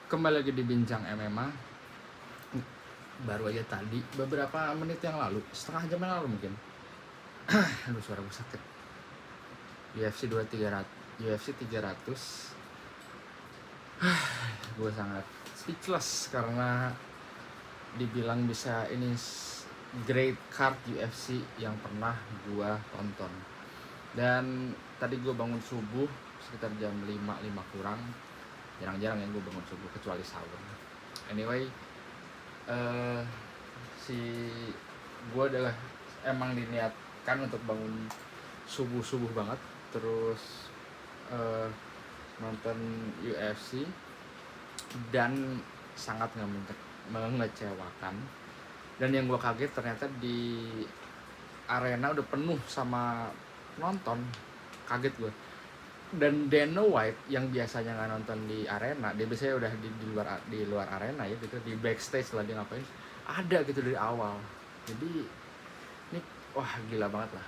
Kembali lagi di Bincang MMA. Baru aja tadi, beberapa menit yang lalu, setengah jam yang lalu mungkin. Aduh, suara gue sakit. UFC 2300, UFC 300. Gue sangat speechless karena dibilang bisa ini great card UFC yang pernah gue tonton. Dan tadi gue bangun subuh sekitar jam 5 kurang. Jarang-jarang ya gue bangun subuh kecuali sahur. Anyway, si gue adalah emang diniatkan untuk bangun subuh banget, terus nonton UFC, dan sangat mengecewakan. Dan yang gue kaget ternyata di arena udah penuh sama nonton. Kaget gue. Dan Dana White yang biasanya nggak nonton di arena, dia biasanya udah di luar arena ya gitu, di backstage lah dia ngapain, ada gitu dari awal. Jadi ini wah gila banget lah.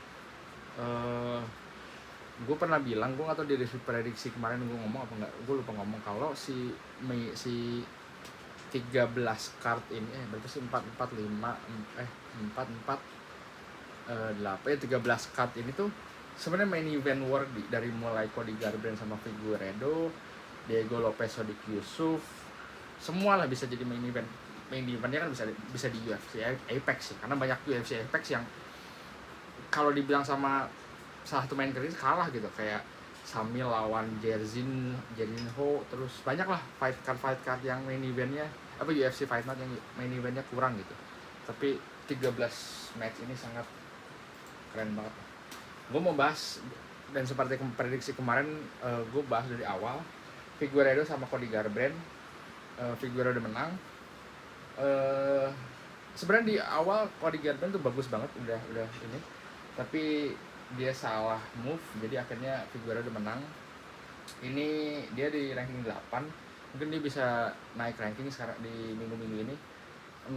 Gue pernah bilang, gue nggak tahu di prediksi kemarin gue ngomong apa nggak, gue lupa ngomong kalau si 13 card ini berarti sih 13 card ini tuh sebenarnya main event worthy, dari mulai Cody Garbrandt sama Figueiredo, Diego Lopez, Sodiq Yusuff, semua lah bisa jadi main event. Main eventnya kan bisa di UFC Apex sih, karena banyak UFC Apex yang kalau dibilang sama salah satu main keris kalah gitu, kayak Samil lawan Jerinho, terus banyak lah fight card yang main eventnya UFC Fight Night yang main eventnya kurang gitu. Tapi 13 match ini sangat keren banget. Gue mau bahas, dan seperti prediksi kemarin, gue bahas dari awal Figueiredo sama Cody Garbrandt. Figueiredo menang. Sebenarnya di awal Cody Garbrandt tuh bagus banget, udah ini, tapi dia salah move, jadi akhirnya Figueiredo menang. Ini dia di ranking 8, mungkin dia bisa naik ranking sekarang di minggu-minggu ini.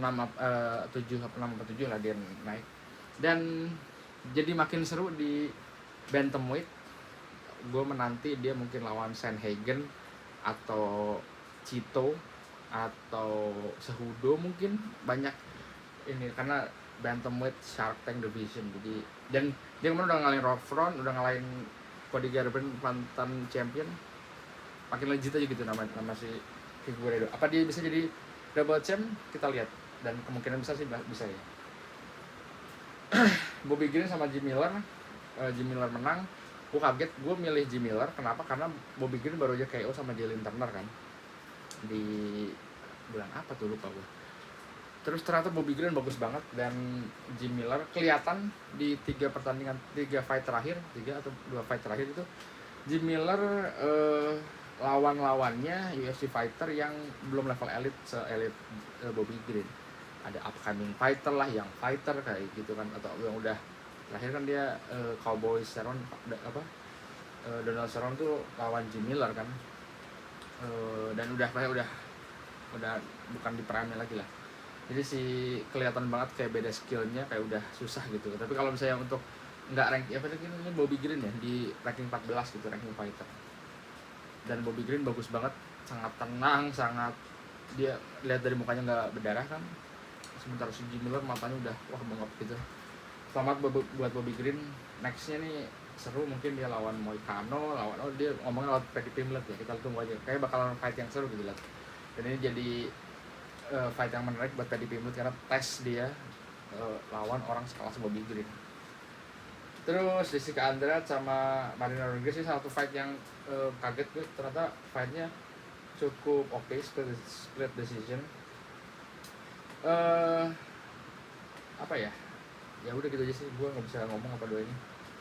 6 7 lah dia naik. Dan jadi makin seru di bantamweight. Gue menanti dia mungkin lawan Sandhagen atau Chito atau Cejudo, mungkin banyak ini karena bantamweight Shark Tank division. Jadi, dan dia kemarin udah ngalahin Rob Font, udah ngalahin Cody Garbrandt mantan champion. Makin legit aja gitu nama si Figueiredo. Apa dia bisa jadi double champ? Kita lihat, dan kemungkinan besar sih bisa ya. Bobby Green sama Jim Miller. Jim Miller menang. Gue kaget, gue milih Jim Miller. Kenapa? Karena Bobby Green baru aja KO sama Jalen Turner kan, di bulan apa tuh lupa gue. Terus ternyata Bobby Green bagus banget, dan Jim Miller kelihatan di 3 fight terakhir, 3 atau 2 fight terakhir itu Jim Miller lawan-lawannya UFC fighter yang belum level elite se-elite Bobby Green. Ada upcoming fighter lah, yang fighter kayak gitu kan, atau yang udah terakhir kan dia Cowboy Cerrone Donald Cerrone tuh lawan Jim Miller kan. Dan udah bukan di prime lagi lah. Jadi kelihatan banget kayak beda skillnya, kayak udah susah gitu. Tapi kalau misalnya untuk nggak ranking ini Bobby Green ya di ranking 14 gitu, ranking fighter. Dan Bobby Green bagus banget, sangat tenang, sangat, dia lihat dari mukanya nggak berdarah kan. Sementara si Jim Miller matanya udah wah bengap gitu. Selamat buat Bobby Green. Nextnya nih seru, mungkin dia lawan Moicano, dia ngomongin lawan Paddy Pimblett ya, kita tunggu aja. Kayak bakalan fight yang seru gitu lah. Dan ini jadi fight yang menarik buat Paddy Pimblett karena tes dia lawan orang sekelas Bobby Green. Terus Jessica Andrade sama Marina Rodriguez sih satu fight yang kaget gue, ternyata fightnya cukup oke, split decision. Apa ya udah gitu aja sih, gue nggak bisa ngomong apa dua ini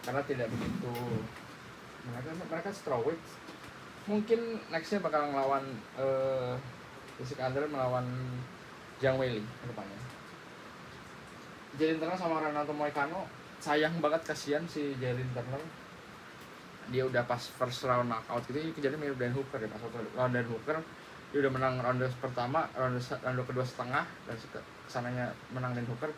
karena tidak begitu. Mereka strawweight. Mungkin nextnya bakal ngelawan Jessica Andrade melawan Zhang Weili ke depannya. Jalen Turner sama Renato Moicano, sayang banget, kasihan si Jalen Turner. Dia udah pas first round knockout gitu, ini kejadian mirip Dan Hooker ya, pas waktu lawan Dan Hooker dia udah menang ronde pertama, ronde kedua setengah, dan kesananya menang Dan Hooker,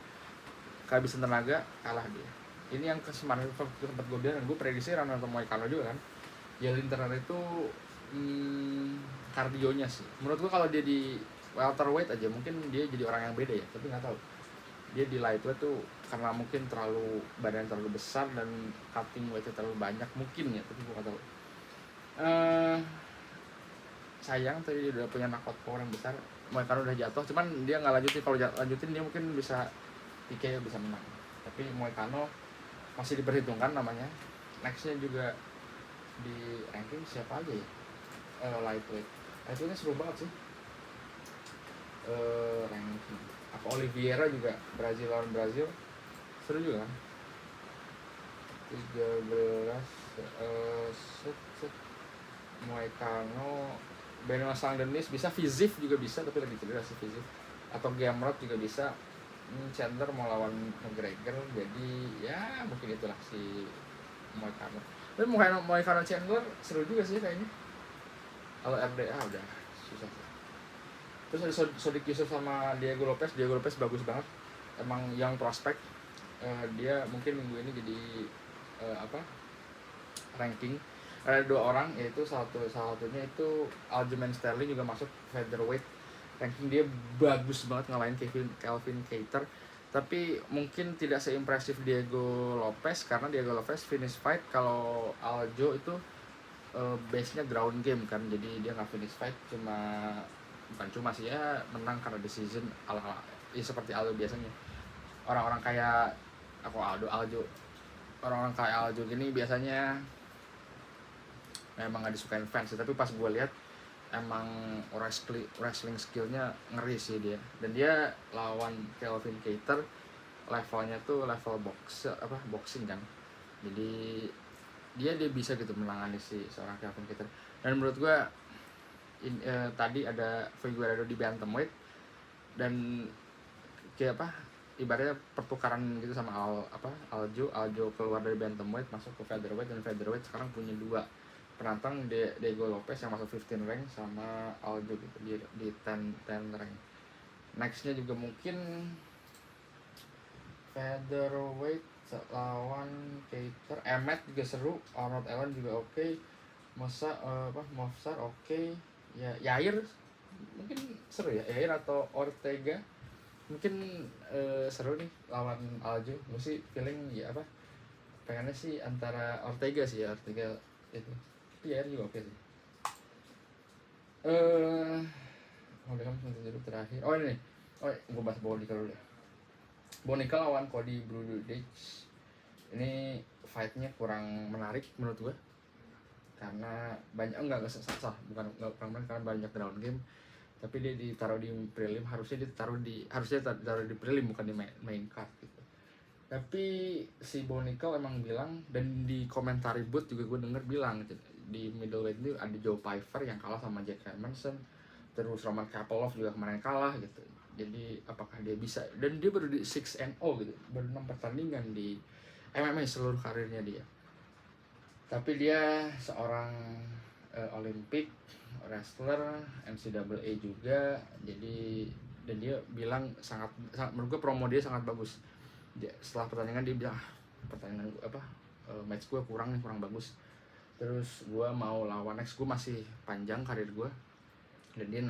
kehabisan tenaga, kalah dia. Ini yang kemarin tempat gue bilang, dan gue prediksi Renato Moicano juga kan. Jalen Turner itu kardionya sih. Menurut gua kalau dia di welterweight aja mungkin dia jadi orang yang beda ya, tapi nggak tahu. Dia di lightweight tuh karena mungkin terlalu badan terlalu besar dan cutting weightnya terlalu banyak mungkin ya, tapi gua nggak tahu. Eh sayang tadi dia udah punya knockout power yang besar. Moicano udah jatuh, cuman dia nggak lanjutin. Kalau lanjutin dia mungkin bisa TKO, bisa menang. Tapi Moicano masih diperhitungkan namanya. Nextnya juga di ranking siapa aja ya? Lightweightnya seru banget sih. Ranking apa Oliveira juga, Brazil lawan Brazil, seru juga kan. 13 Moicano, Benoit Saint-Denis bisa, Fiziev juga bisa tapi lagi cedera sih Fiziev, atau Gamrot juga bisa. Chandler mau lawan McGregor, jadi ya mungkin itulah si Moicano. Tapi Moicano Chandler seru juga sih kayaknya. Kalau RDA udah susah sih. Terus ada Sodiq Yusuff sama Diego Lopez bagus banget, emang yang prospek. Dia mungkin minggu ini jadi ranking. Ada 2 orang, yaitu salah satunya itu Aljamain Sterling juga masuk featherweight. Ranking dia bagus banget ngalahin Calvin Kattar. Tapi mungkin tidak seimpresif Diego Lopez, karena Diego Lopez finish fight. Kalau Aljo itu base-nya ground game kan, jadi dia nggak finish fight, bukan cuma sih ya, menang karena decision ala ya seperti Aljo biasanya. Orang-orang kayak Aljo orang-orang kayak Aljo gini biasanya memang nggak disukain fans sih, tapi pas gue lihat emang wrestling skillnya ngeri sih dia. Dan dia lawan Calvin Kattar levelnya tuh level boxing kan, jadi dia bisa gitu menangani si seorang Calvin Kattar. Dan menurut gue tadi ada Figueiredo di bantamweight, dan kayak ibaratnya pertukaran gitu sama Aljo keluar dari bantamweight masuk ke featherweight, dan featherweight sekarang punya 2 penantang, Diego Lopez yang masuk 15 rank sama Aljo gitu di 10 rank. Nextnya juga mungkin featherweight lawan Kattar, Emmett juga seru, Arnold Allen juga oke, Movsar oke. Ya Yair mungkin seru ya, Yair atau Ortega mungkin seru nih lawan Aljo. Gue sih feeling pengennya sih antara Ortega sih ya, Ortega itu. Tapi Yair juga oke sih. Udah kan dulu terakhir. Oh ini nih. Gue bahas Bonica dulu deh. Bonica lawan Cody Brodovich. Ini fight-nya kurang menarik menurut gue, karena banyak bukan kurang menarik karena banyak ground game. Tapi dia ditaruh di prelim, harusnya ditaruh di prelim, bukan di main card gitu. Tapi si Bonical emang bilang, dan di komentari booth juga gue denger bilang gitu, di middleweight itu ada Joe Pyfer yang kalah sama Jack Hermanson, terus Roman Kopylov juga kemarin kalah gitu. Jadi apakah dia bisa, dan dia baru di 6-0 gitu, baru 6 pertandingan di MMA seluruh karirnya dia. Tapi dia seorang Olympic wrestler, NCAA juga. Jadi dan dia bilang sangat menurut gue promo dia sangat bagus. Setelah pertandingan dia bilang match gue kurang bagus, terus gue mau lawan next, gue masih panjang karir gue. Dan dia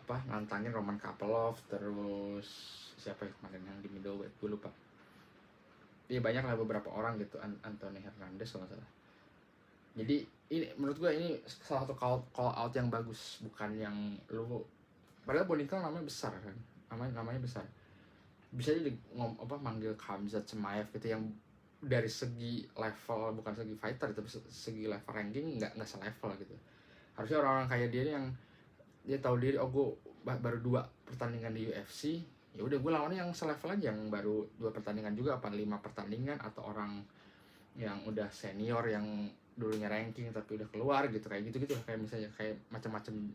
nantangin Roman Kopylov, terus siapa ya kemarin yang di middleweight, gue lupa. Dia banyak lah beberapa orang gitu, Anthony Hernandez kalau nggak salah. Jadi ini menurut gue ini salah satu call out yang bagus, bukan yang lu, padahal Bonical namanya besar kan, namanya besar, bisa jadi manggil Khamzat Chimaev gitu, yang dari segi level, bukan segi fighter tapi segi level ranking nggak selevel gitu. Harusnya orang-orang kayak dia yang dia tahu diri, gue baru 2 pertandingan di UFC, ya udah gue lawannya yang selevel aja, yang baru 2 pertandingan juga, 5 pertandingan, atau orang yang udah senior yang dulunya ranking tapi udah keluar gitu, kayak gitu kayak misalnya kayak macam-macam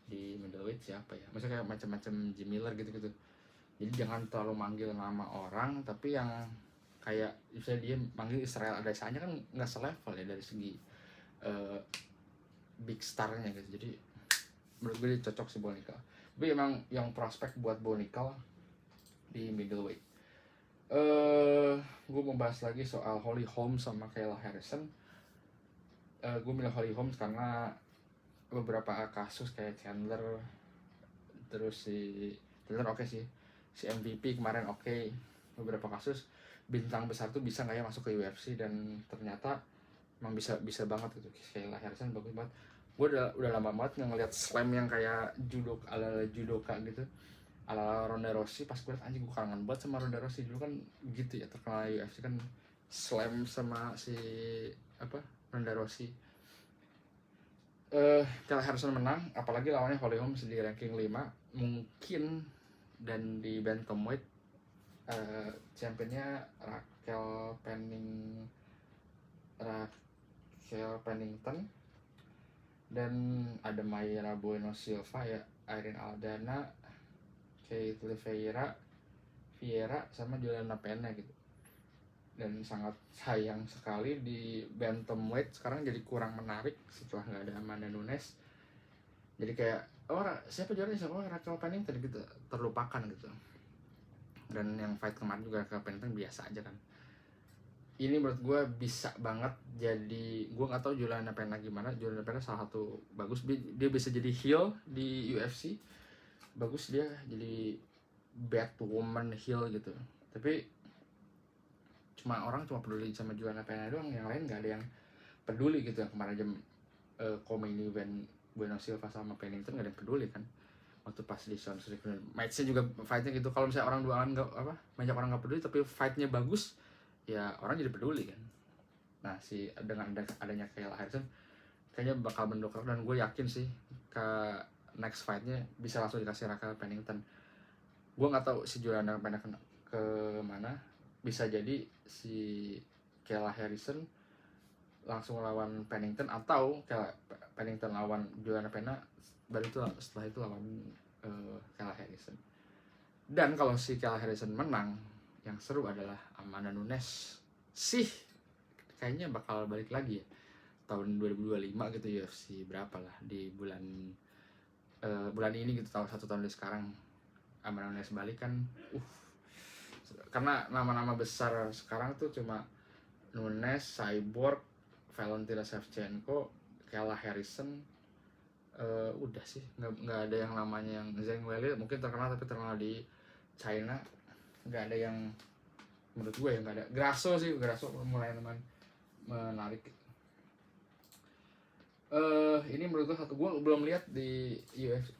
di middleweight siapa ya, misalnya kayak macam-macam Jim Miller gitu. Jadi jangan terlalu manggil nama orang, tapi yang kayak misalnya dia manggil Israel Adesanya kan nggak selevel ya dari segi big starnya gitu. Jadi menurut gue dia cocok sih Bonical. Tapi emang yang prospek buat Bonical di middleweight. Gue mau bahas lagi soal Holly Holm sama Kayla Harrison. Gue milih Holly Holm karena beberapa kasus kayak Chandler, terus si Chandler oke sih, si MVP kemarin oke. Beberapa kasus bintang besar tuh bisa nggak ya masuk ke UFC, dan ternyata emang bisa banget gitu. Sheila Harrison bagus banget. Gue udah lama banget ngeliat slam yang kayak ala judoka gitu, ala Ronda Rousey. Pas gue liat anjing, gue kangen banget sama Ronda Rousey. Dulu kan gitu ya, terkenal UFC kan slam sama si apa, Ronda Rousey. Sheila Harrison menang, apalagi lawannya Holly Holm di ranking 5 mungkin. Dan di bantamweight championnya Raquel Pennington, dan ada Mayra Bueno Silva ya, Irene Aldana, Kate Vieira sama Juliana Pena gitu. Dan sangat sayang sekali di bantamweight sekarang jadi kurang menarik setelah nggak ada Amanda Nunes. Jadi kayak siapa juaranya, siapa Raquel Pennington gitu, terlupakan gitu. Dan yang fight kemarin juga Raquel Pennington biasa aja kan. Ini menurut gue bisa banget jadi, gue nggak tahu Juliana Pena gimana. Juliana Pena salah satu bagus, dia bisa jadi heel di UFC, bagus dia jadi Batwoman heel gitu. Tapi orang cuma peduli sama Juliana Pena doang, yang lain nggak ada yang peduli gitu. Yang kemarin aja co-main event Bueno Silva sama Pennington nggak ada yang peduli kan, waktu pas di Sean Strickland matchnya juga fightnya gitu. Kalau misalnya orang doang nggak banyak orang nggak peduli, tapi fightnya bagus ya orang jadi peduli kan. Nah dengan adanya Kayla Harrison kayaknya bakal mendongkrak, dan gue yakin sih ke next fightnya bisa langsung dikasih Raquel Pennington. Gue nggak tahu si Juliana Pena ke mana, bisa jadi si Kayla Harrison langsung lawan Pennington, atau Pennington lawan Juliana Pena, baru itu setelah itu lawan Kayla Harrison. Dan kalau si Kayla Harrison menang, yang seru adalah Amanda Nunes sih kayaknya bakal balik lagi ya tahun 2025 gitu, UFC berapa lah di bulan ini gitu, satu tahun dari sekarang Amanda Nunes balik kan. Karena nama-nama besar sekarang tuh cuma Nunes, Cyborg, Valentina Shevchenko, Kayla Harrison, udah sih, nggak ada yang namanya yang Zhang Weili mungkin terkenal, tapi terkenal di China. Nggak ada yang, menurut gue ya nggak ada. Grasso mulai menarik. Ini menurut gue gue belum lihat di UFC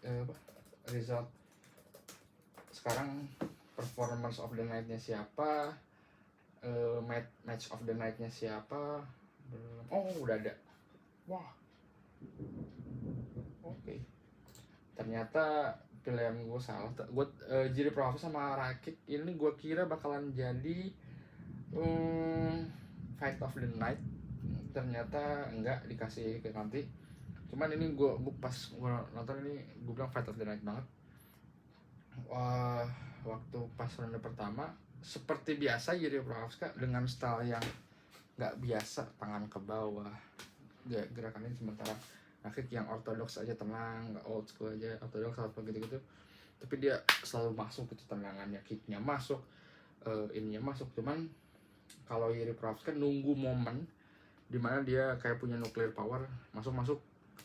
result sekarang, performance of the night-nya siapa, match of the night-nya siapa. Udah ada. Wah, oke. Ternyata pilihan gue salah. Gue Jiri Prof sama Rakik ini gue kira bakalan jadi fight of the night, ternyata enggak, dikasih ke nanti. Cuman ini gue pas gue nonton ini gue bilang fight of the night banget. Wah, waktu pas ronde pertama seperti biasa Jiri Prohaska dengan style yang nggak biasa, tangan ke bawah, gerakannya, sementara Rakik yang ortodoks aja, tenang, nggak old school aja, ortodoks apa gitu-gitu. Tapi dia selalu masuk gitu, tendangannya, kicknya masuk, ininya masuk. Cuman kalau Jiri Prohaska nunggu momen dimana dia kayak punya nuclear power, masuk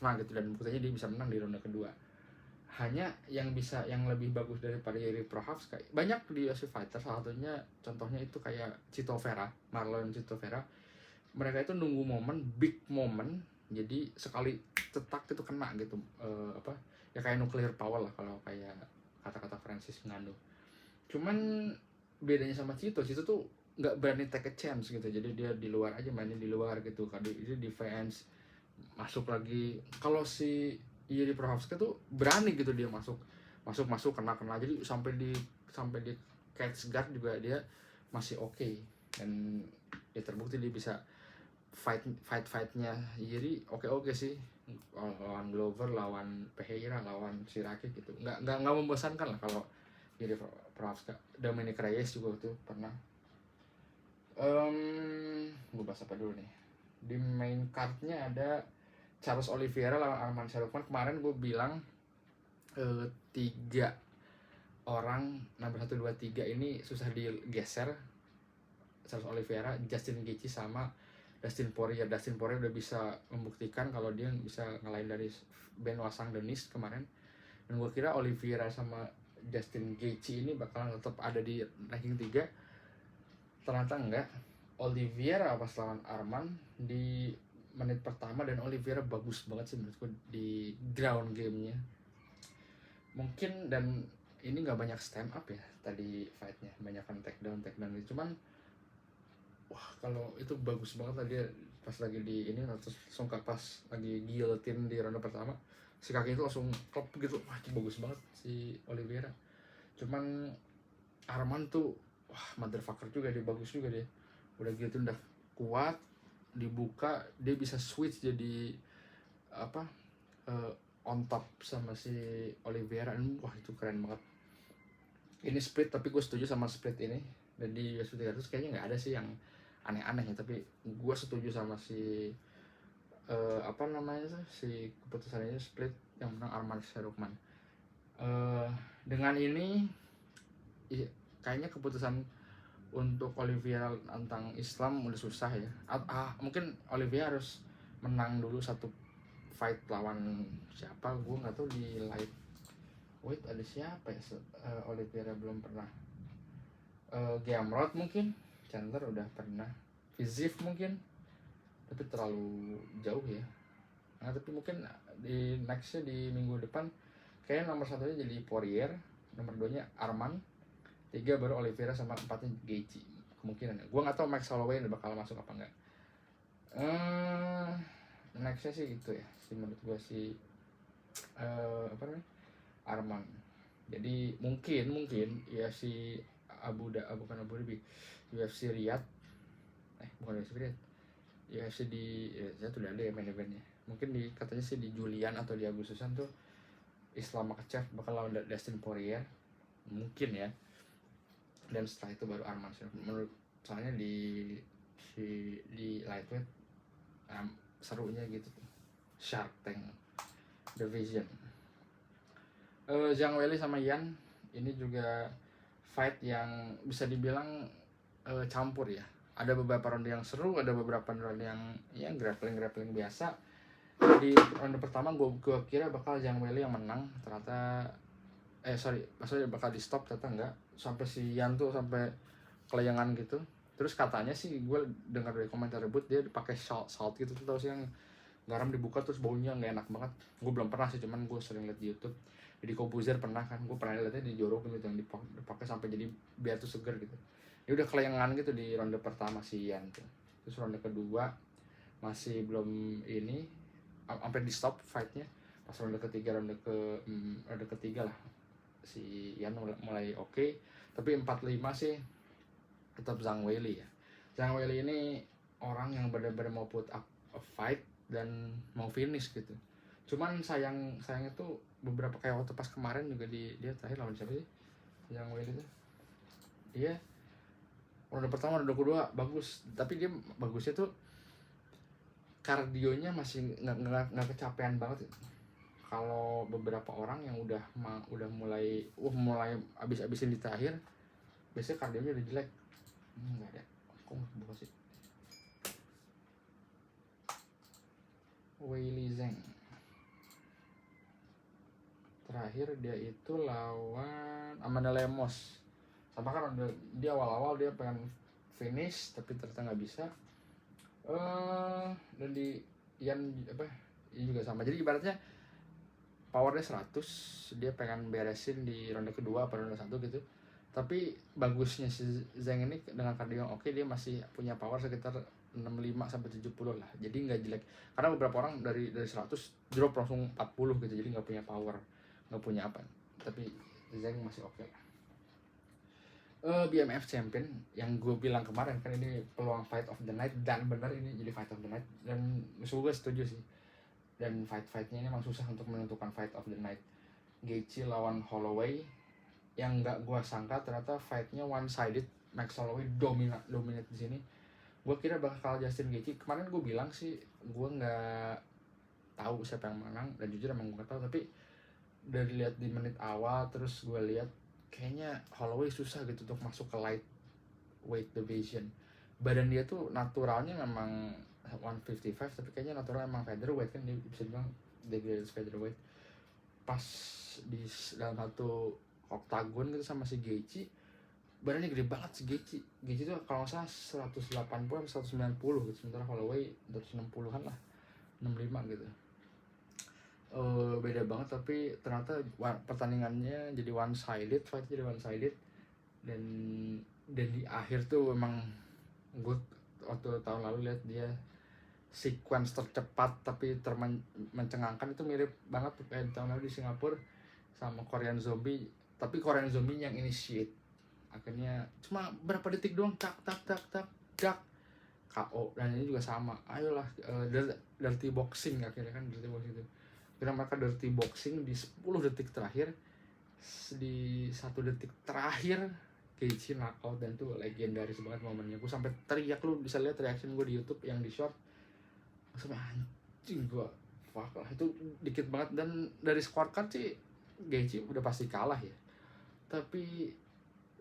nah gitu, dan buktinya dia bisa menang di ronde kedua. Hanya yang lebih bagus daripada Jiri Prohaska banyak di UFC Fighter, salah satunya contohnya itu kayak Marlon Chito Vera. Mereka itu nunggu momen, big moment, jadi sekali cetak itu kena gitu, ya kayak nuclear power lah kalau kayak kata-kata Francis Ngannou. Cuman bedanya sama Chito tuh nggak berani take a chance gitu, jadi dia di luar aja, mainin di luar gitu, kali itu defense masuk lagi. Kalau si Jiri Prohaska tuh berani gitu, dia masuk kena, jadi sampai di catch guard juga dia masih oke. Dan ya terbukti dia bisa fightnya Jiri oke sih, lawan Glover, lawan Pereira, lawan Siraki gitu, nggak membosankan lah kalau Jiri Prohaska. Dominic Reyes juga tuh pernah. Gue bahas apa dulu nih? Di main cardnya ada Charles Oliveira lawan Arman Saruman. Kemarin gue bilang 3 orang nomor 1, 2, 3 ini susah digeser. Charles Oliveira, Justin Gaethje sama Dustin Poirier udah bisa membuktikan kalau dia bisa ngalahin dari Ben Wasang Denis kemarin. Dan gue kira Oliveira sama Justin Gaethje ini bakalan tetap ada di ranking 3. Ternyata enggak. Oliveira pas lawan Arman di menit pertama, dan Oliveira bagus banget sih menurutku di ground gamenya. Mungkin, dan ini nggak banyak stand up ya tadi fightnya, banyak kan takedown itu, cuman wah kalau itu bagus banget tadi pas lagi di ini, langsung pas lagi guillotine di ronde pertama, si kaki itu langsung klop gitu. Wah itu bagus banget si Oliveira. Cuman Arman tuh wah motherfucker juga, dia bagus juga dia, udah gitu udah kuat, dibuka dia bisa switch jadi apa on top sama si Oliveira. Wah itu keren banget. Ini split, tapi gue setuju sama split ini. Dan di UFC 300 kayaknya nggak ada sih yang aneh-aneh ya, tapi gue setuju sama si apa namanya tuh, si keputusan ini split yang menang Arman Sarukhman. Dengan ini kayaknya keputusan untuk Oliveira tentang Islam udah susah ya. Mungkin Oliveira harus menang dulu satu fight lawan siapa, gue nggak tahu di light weight ada siapa ya. Oliveira belum pernah. Gamrot mungkin, Chandler udah pernah, Fiziev mungkin, tapi terlalu jauh ya. Nah tapi mungkin di nextnya di minggu depan kayaknya nomor 1-nya jadi Poirier, nomor 2-nya Arman, 3 baru Oliveira, sama 4-nya Gaethje kemungkinan. Gue nggak tahu Max Holloway bakal masuk apa enggak. Nextnya sih itu ya sih menurut gue si apa namanya, Arman. Jadi mungkin ya si bukan Abu Dhabi, UFC Riyadh, bukan UFC Riyadh, UFC di ya tuh udah ada ya main eventnya. Mungkin katanya sih di Julian atau di Agustusan tuh Islam Makhachev bakal lawan Dustin Poirier mungkin ya. Dan setelah itu baru Arman. Menurut soalnya di lightweight serunya gitu tuh, Shark Tank Division. Zhang Weili sama Yan ini juga fight yang bisa dibilang campur ya. Ada beberapa ronde yang seru, ada beberapa ronde yang grappling biasa. Di ronde pertama gue kira bakal Zhang Weili yang menang, ternyata maksudnya bakal di stop, ternyata enggak. Sampai si Yan tuh sampai kelayangan gitu. Terus katanya sih gue dengar dari komentar rebut dia pakai salt gitu tuh, tau sih yang garam dibuka terus baunya nggak enak banget. Gue belum pernah sih, cuman gue sering lihat di YouTube. Jadi Kobuzer pernah kan, gue pernah lihatnya dijorokin gitu, yang dipakai sampai jadi biar tuh seger gitu. Dia udah kelayangan gitu di ronde pertama si Yan tuh. Terus ronde kedua masih belum ini, sampai di stop fightnya. Pas ronde ketiga lah si Yan mulai oke. Tapi 4-5 sih tetap Zhang Weili ya. Zhang Weili ini orang yang benar-benar mau put up a fight dan mau finish gitu. Cuman sayangnya tuh beberapa kayak waktu pas kemarin juga dia terakhir lawan siapa sih Zhang Weili itu, dia ronde pertama, ronde kedua bagus, tapi dia bagusnya tuh kardionya masih nggak kecapean banget. Kalau beberapa orang yang udah mulai abis-abisin di terakhir, biasanya kardionya udah jelek. Nggak ada, kok nggak buka sih. Weili Zhang terakhir dia itu lawan Amanda Lemos, sama kan dia awal-awal dia pengen finish tapi ternyata nggak bisa. Dan di Yan ini juga sama, jadi ibaratnya powernya 100, dia pengen beresin di ronde kedua atau ronde 1 gitu. Tapi bagusnya si Zhang ini dengan kardio yang oke, dia masih punya power sekitar 65-70 lah, jadi nggak jelek. Karena beberapa orang dari 100 drop langsung 40 gitu, jadi nggak punya power, nggak punya apa. Tapi Zhang masih oke. BMF champion yang gue bilang kemarin kan, ini peluang fight of the night, dan benar ini jadi fight of the night. Dan musuh gue setuju sih, dan fightnya ini memang susah untuk menentukan fight of the night. Gaethje lawan Holloway, yang nggak gue sangka ternyata fightnya one sided. Max Holloway dominate di sini. Gue kira bakal Justin Gaethje. Kemarin gue bilang sih gue nggak tahu siapa yang menang, dan jujur emang gue nggak tahu. Tapi dari lihat di menit awal, terus gue lihat kayaknya Holloway susah gitu untuk masuk ke lightweight division. Badan dia tuh naturalnya memang 155, tapi kayaknya natural emang featherweight kan, dia bisa bilang the greatest featherweight. Pas di dalam satu oktagon gitu sama si Gaethje, badannya gede banget si Gaethje. Gaethje tuh kalau nggak salah 180 atau 190 gitu, sementara Holloway 160-an lah, 65 gitu. Beda banget, tapi ternyata pertandingannya jadi one sided, fight jadi one sided, dan di akhir tuh emang gue waktu tahun lalu lihat dia sequence tercepat tapi mencengangkan itu mirip banget kayak tahun lalu di Singapura sama Korean Zombie, tapi Korean Zombie yang initiate, akhirnya cuma berapa detik doang tak KO. Dan ini juga sama, ayolah dirty boxing, akhirnya kan dirty boxing itu, karena mereka dirty boxing di 10 detik terakhir, di 1 detik terakhir Gaethje knockout, dan tuh legendaris banget momennya. Gue sampai teriak, lu bisa lihat reaction gue di YouTube yang di short, sampai anjing gue, fuck lah, itu dikit banget. Dan dari scorecard sih Gaethje udah pasti kalah ya, tapi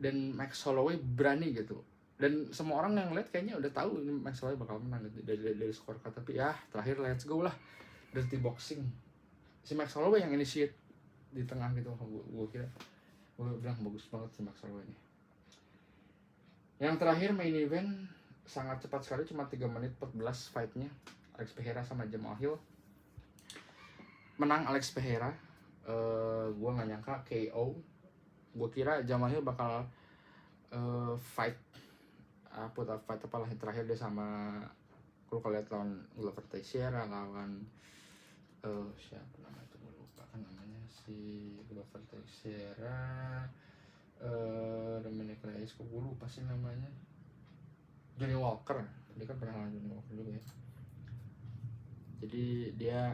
dan Max Holloway berani gitu, dan semua orang yang lihat kayaknya udah tahu ini Max Holloway bakal menang gitu dari scorecard. Tapi ya terakhir let's go lah, dirty boxing, si Max Holloway yang initiate di tengah gitu. Gue kira, gue bilang bagus banget si Max Holloway ini. Yang terakhir main event sangat cepat sekali, cuma 3 menit 14 fightnya. Alex Pereira sama Jamal Hill. Menang Alex Pereira. Gue gak nyangka KO. Gue kira Jamal Hill bakal fight apalah yang terakhir dia sama, kalau lihat lawan Glover Teixeira, lawan siapa namanya itu, gue lupa kan namanya, si Glover Teixeira, Dominic Reyes, kok gue lupa sih namanya, Johnny Walker. Dia kan pernah lawan Johnny Walker juga ya. Jadi dia,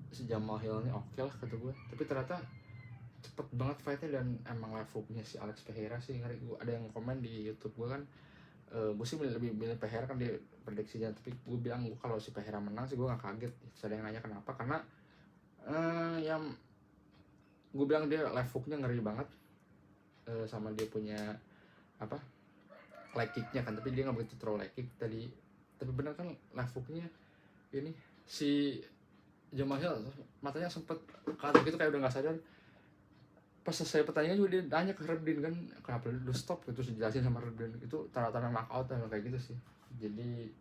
si Jamal Hill ini oke lah kata gue, tapi ternyata cepet banget fightnya, dan emang levelnya si Alex Pereira sih ngeri. Gue ada yang komen di YouTube gue kan, gue sih lebih milih Pereira kan dia prediksinya, tapi gue bilang kalau si Pereira menang sih gue gak kaget. Terus ada yang nanya kenapa, karena yang gue bilang dia levelnya ngeri banget, sama dia punya apa leg kicknya kan, tapi dia nggak begitu throw leg kick tadi. Tapi benar kan levelnya ini si Jamal Hill matanya sempet kaget gitu, kayak udah nggak sadar. Pas selesai pertandingan juga dia nanya ke Rebdin kan, kenapa lu stop gitu, dijelasin sama Rebdin, itu tanda-tanda knockout emang kayak gitu sih. Jadi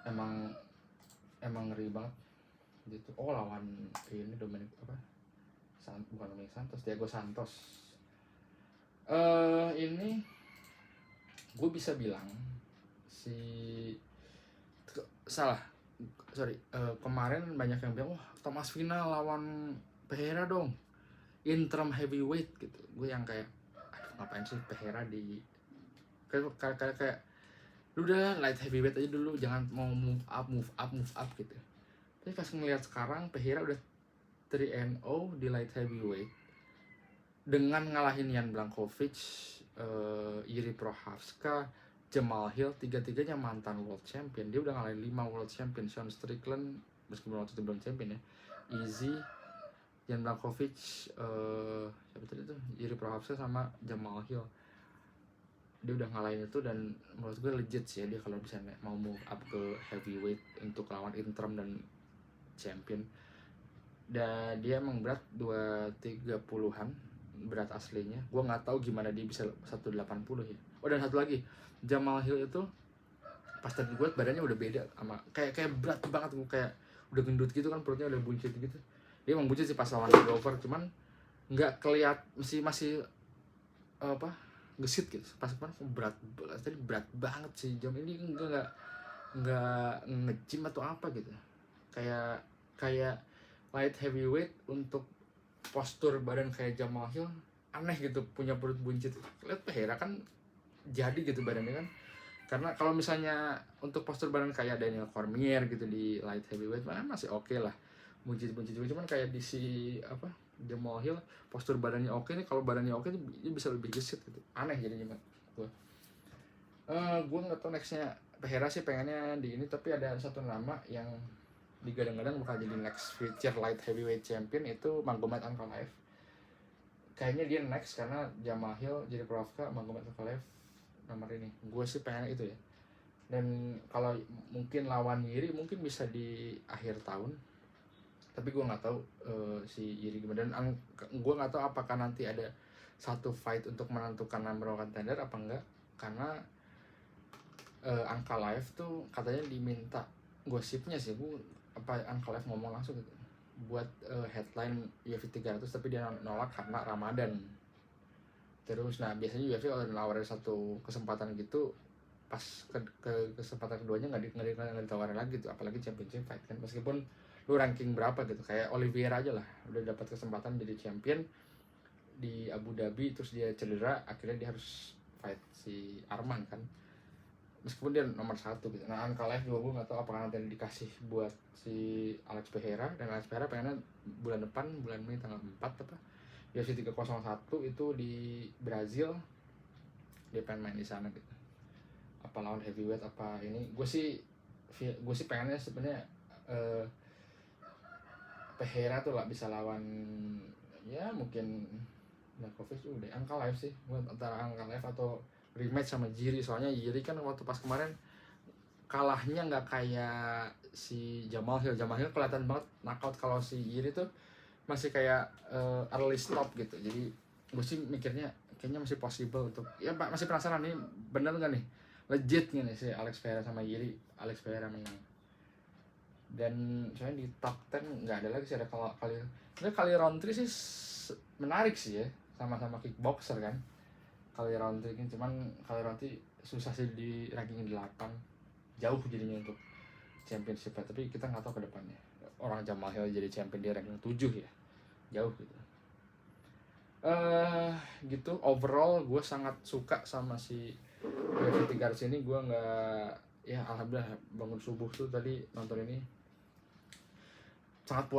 emang ngeri banget gitu. Oh lawan ini Dominic bukan Dominic Santos, Diego Santos. Ini gue bisa bilang kemarin banyak yang bilang, wah Thomas Final lawan Pereira dong, interim heavyweight gitu. Gue yang kayak, aduh ngapain sih Pereira di kayak udah light heavyweight aja dulu, jangan mau move up gitu. Tapi pas ngeliat sekarang Pereira udah 3-0 di light heavyweight dengan ngalahin Jan Blachowicz, Jiri Prochazka, Jamal Hill, tiga-tiganya mantan world champion. Dia udah ngalahin 5 world champion. Sean Strickland meskipun waktu itu belum champion ya, Easy, Jan Blachowicz, siapa tadi tuh, Jiri Prochazka sama Jamal Hill. Dia udah ngalahin itu, dan menurut gue legit sih ya dia kalau bisa mau move up ke heavyweight untuk lawan interim dan champion. Dan dia emang berat 230-an berat aslinya. Gue nggak tahu gimana dia bisa 180 ya. Oh, dan satu lagi, Jamal Hill itu pas tadi gue badannya udah beda sama kayak berat banget, gue kayak udah gendut gitu kan, perutnya udah buncit gitu. Dia emang buncit sih pas lawan Glover, cuman nggak keliat, masih gesit gitu. Pas kemarin berat banget sih jam ini, nggak nge-gym atau apa gitu, kayak light heavyweight untuk postur badan kayak Jamal Hill aneh gitu, punya perut buncit. Lihat Pereira kan jadi gitu badannya kan, karena kalau misalnya untuk postur badan kayak Daniel Cormier gitu di light heavyweight masih oke lah, buncit cuman kayak di si Jamal Hill postur badannya oke nih, kalau badannya oke dia bisa lebih gesit gitu, aneh jadinya gue nggak tahu nextnya. Pereira sih pengennya di ini, tapi ada satu nama yang digadang-gadang bakal jadi next future light heavyweight champion, itu Magomed Ankalaev. Kayaknya dia next, karena Jamal Hill jadi Prochazka, Magomed Ankalaev nomor ini. Gue sih pengen itu ya. Dan kalau mungkin lawan Yiri mungkin bisa di akhir tahun, tapi gue nggak tahu si Yiri gimana. Dan gue nggak tahu apakah nanti ada satu fight untuk menentukan number one contender apa enggak, karena Angka Live tuh katanya diminta, gosipnya sih gue apa Angka Live ngomong langsung gitu buat headline UFC 300, tapi dia nolak karena Ramadan. Terus nah biasanya UFC kalau nawarin satu kesempatan gitu, pas ke kesempatan keduanya nggak ditawarin lagi tuh, apalagi championship fight kan, meskipun lu ranking berapa gitu, kayak Oliveira aja lah udah dapat kesempatan jadi champion di Abu Dhabi, terus dia cedera, akhirnya dia harus fight si Arman kan, meskipun dia nomor 1 gitu. Nah Angka Live juga gue nggak tahu apakah nanti dikasih buat si Alex Pereira, dan Alex Pereira pengennya bulan depan, bulan Mei tanggal 4 apa UFC 301 itu di Brazil, dia pengen main di sana gitu, apa lawan heavyweight apa ini. Gue sih pengennya sebenarnya Pereira tuh lah bisa lawan, ya mungkin Markovic udah. Angka Live sih gue, antara Angka Live atau rematch sama Jiri, soalnya Jiri kan waktu pas kemarin kalahnya nggak kayak si Jamal Hill kelihatan banget knockout. Kalau si Jiri tuh masih kayak early stop gitu. Jadi gue sih mikirnya kayaknya masih possible untuk, ya Pak masih penasaran nih bener nggak nih, legit nih si Alex Pereira sama Jiri. Alex Pereira menang. Dan soalnya di top 10 nggak ada lagi sih, ada kali Roundtree sih menarik sih ya, sama-sama kickboxer kan. Kali Roundtree kan, cuman kali Roundtree susah sih di ranking 8, jauh jadinya untuk championship, tapi kita nggak tahu ke depannya. Orang Jamal Hill jadi champion di ranking 7 ya, jauh gitu. Gitu overall gue sangat suka sama si UFC 300 ini. Gue nggak, ya alhamdulillah bangun subuh tuh tadi nonton ini sangat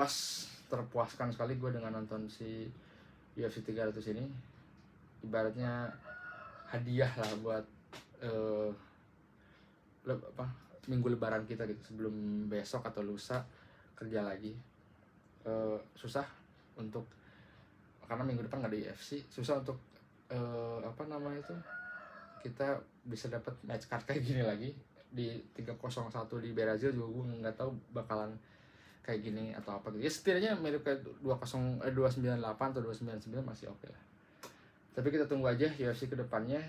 terpuaskan sekali gue dengan nonton si UFC 300 ini. Ibaratnya hadiah lah buat minggu lebaran kita gitu, sebelum besok atau lusa kerja lagi. Susah untuk, karena minggu depan nggak ada UFC, susah untuk kita bisa dapat match card kayak gini lagi. Di 301 di Brazil juga gue nggak tahu bakalan kayak gini atau apa gitu. Ya setidaknya mirip kayak 298 atau 299 masih oke lah. Tapi kita tunggu aja UFC kedepannya.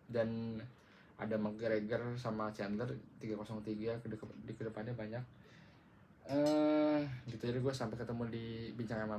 Dan ada McGregor sama Chandler 303 di kedepannya banyak. Gitu, jadi gue sampai ketemu di bincang MMA